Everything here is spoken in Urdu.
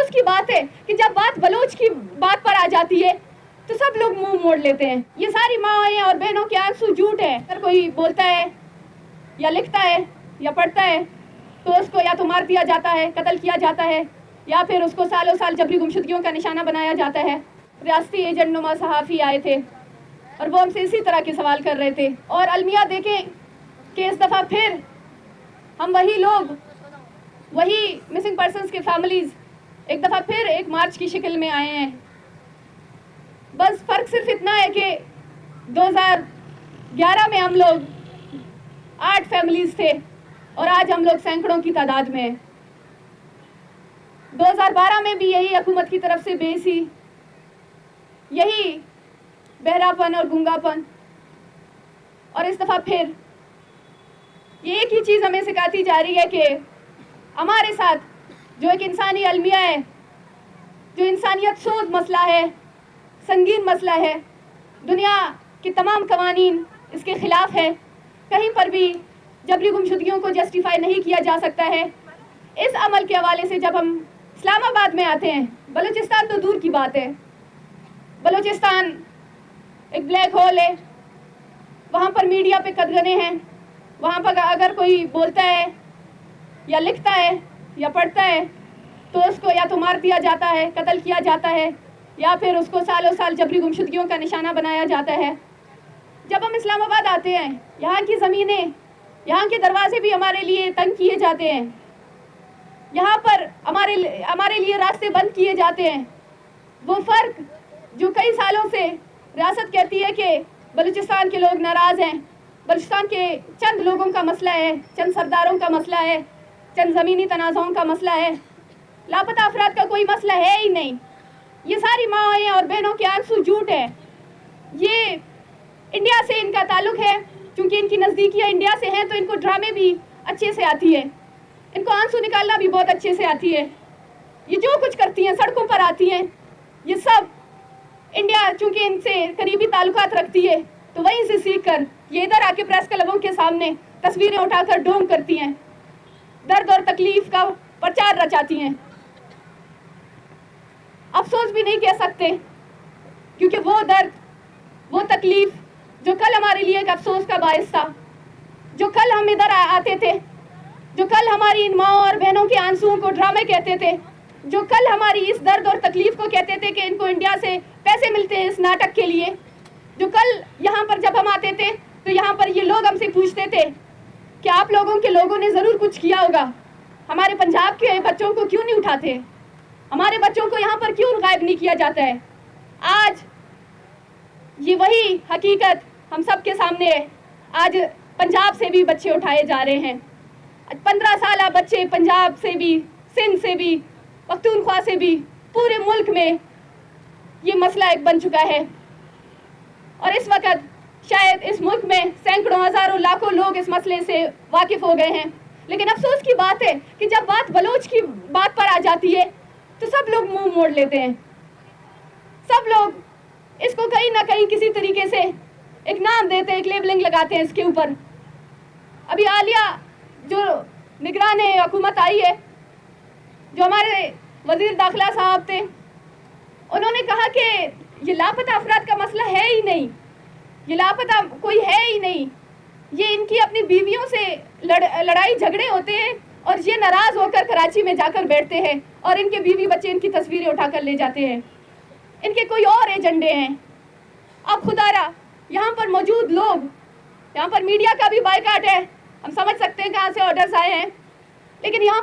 افسوس کی بات ہے کہ جب بات بلوچ کی بات پر آ جاتی ہے تو سب لوگ منہ موڑ لیتے ہیں. یہ ساری ماں اور بہنوں کے آنسو جھوٹ ہیں. اگر کوئی بولتا ہے یا لکھتا ہے یا پڑھتا ہے تو اس کو یا تو مار دیا جاتا ہے, قتل کیا جاتا ہے, یا پھر اس کو سالوں سال جبری گمشدگیوں کا نشانہ بنایا جاتا ہے. ریاستی ایجنٹ نما صحافی آئے تھے اور وہ ہم سے اسی طرح کے سوال کر رہے تھے. اور المیہ دیکھیں کہ اس دفعہ پھر ہم وہی لوگ, وہی مسنگ پرسنز کے فیملیز ایک دفعہ پھر ایک مارچ کی شکل میں آئے ہیں. بس فرق صرف اتنا ہے کہ 2011 میں ہم لوگ 8 فیملیز تھے اور آج ہم لوگ سینکڑوں کی تعداد میں ہیں. 2012 میں بھی یہی حکومت کی طرف سے بے حسی, یہی بہراپن اور گنگاپن, اور اس دفعہ پھر یہ ایک ہی چیز ہمیں سکھاتی جا رہی ہے کہ ہمارے ساتھ جو ایک انسانی المیہ ہے, جو انسانیت سوز مسئلہ ہے, سنگین مسئلہ ہے, دنیا کے تمام قوانین اس کے خلاف ہے. کہیں پر بھی جبری گمشدگیوں کو جسٹیفائی نہیں کیا جا سکتا ہے. اس عمل کے حوالے سے جب ہم اسلام آباد میں آتے ہیں, بلوچستان تو دور کی بات ہے, بلوچستان ایک بلیک ہول ہے, وہاں پر میڈیا پہ قدغنے ہیں, وہاں پر اگر کوئی بولتا ہے یا لکھتا ہے یا پڑھتا ہے تو اس کو یا تو مار دیا جاتا ہے, قتل کیا جاتا ہے, یا پھر اس کو سالوں سال جبری گمشدگیوں کا نشانہ بنایا جاتا ہے. جب ہم اسلام آباد آتے ہیں, یہاں کی زمینیں, یہاں کے دروازے بھی ہمارے لیے تنگ کیے جاتے ہیں, یہاں پر ہمارے لیے راستے بند کیے جاتے ہیں. وہ فرق جو کئی سالوں سے ریاست کہتی ہے کہ بلوچستان کے لوگ ناراض ہیں, بلوچستان کے چند لوگوں کا مسئلہ ہے, چند سرداروں کا مسئلہ ہے, چند زمینی تنازعوں کا مسئلہ ہے, لاپتہ افراد کا کوئی مسئلہ ہے ہی نہیں. یہ ساری ماں اور بہنوں کے آنسو جھوٹ ہیں. یہ انڈیا سے ان کا تعلق ہے, چونکہ ان کی نزدیکیاں انڈیا سے ہیں تو ان کو ڈرامے بھی اچھے سے آتی ہے, ان کو آنسو نکالنا بھی بہت اچھے سے آتی ہے. یہ جو کچھ کرتی ہیں, سڑکوں پر آتی ہیں, یہ سب انڈیا چونکہ ان سے قریبی تعلقات رکھتی ہے تو وہیں سے سیکھ کر یہ ادھر آ کے پریس کلبوں کے سامنے تصویریں اٹھا کر ڈھونگ کرتی ہیں, درد اور تکلیف کا پرچار رچاتی ہیں. افسوس بھی نہیں کہہ سکتے کیونکہ وہ درد, وہ تکلیف جو کل ہمارے لیے ایک افسوس کا باعث تھا, جو کل ہم ادھر آتے تھے, جو کل ہماری ان ماں اور بہنوں کے آنسوؤں کو ڈرامے کہتے تھے, جو کل ہماری اس درد اور تکلیف کو کہتے تھے کہ ان کو انڈیا سے پیسے ملتے ہیں اس ناٹک کے لیے, جو کل یہاں پر جب ہم آتے تھے تو یہاں پر یہ لوگ ہم سے پوچھتے تھے کہ آپ لوگوں کے لوگوں نے ضرور کچھ کیا ہوگا, ہمارے پنجاب کے بچوں کو کیوں نہیں اٹھاتے, ہمارے بچوں کو یہاں پر کیوں غائب نہیں کیا جاتا ہے. آج یہ وہی حقیقت ہم سب کے سامنے ہے. آج پنجاب سے بھی بچے اٹھائے جا رہے ہیں, 15 سالہ بچے پنجاب سے بھی, سندھ سے بھی, پختونخوا سے بھی, پورے ملک میں یہ مسئلہ ایک بن چکا ہے. اور اس وقت شاید اس ملک میں سینکڑوں, ہزاروں, لاکھوں لوگ اس مسئلے سے واقف ہو گئے ہیں. لیکن افسوس کی بات ہے کہ جب بات بلوچ کی بات پر آ جاتی ہے تو سب لوگ منہ موڑ لیتے ہیں. سب لوگ اس کو کہیں نہ کہیں کسی طریقے سے ایک نام دیتے ہیں, ایک لیبلنگ لگاتے ہیں اس کے اوپر. ابھی حالیہ جو نگران حکومت آئی ہے, جو ہمارے وزیر داخلہ صاحب تھے, انہوں نے کہا کہ یہ لاپتہ افراد کا مسئلہ ہے ہی نہیں, یہ لاپتہ کوئی ہے ہی نہیں, یہ ان کی اپنی بیویوں سے لڑائی جھگڑے ہوتے ہیں اور یہ ناراض ہو کر کراچی میں جا کر بیٹھتے ہیں اور ان کے بیوی بچے ان کی تصویریں اٹھا کر لے جاتے ہیں. ان کے کوئی اور ایجنڈے ہیں. اب خدا را یہاں پر موجود لوگ, یہاں پر میڈیا کا بھی بائیکاٹ ہے, ہم سمجھ سکتے ہیں کہاں سے آرڈرز آئے ہیں, لیکن یہاں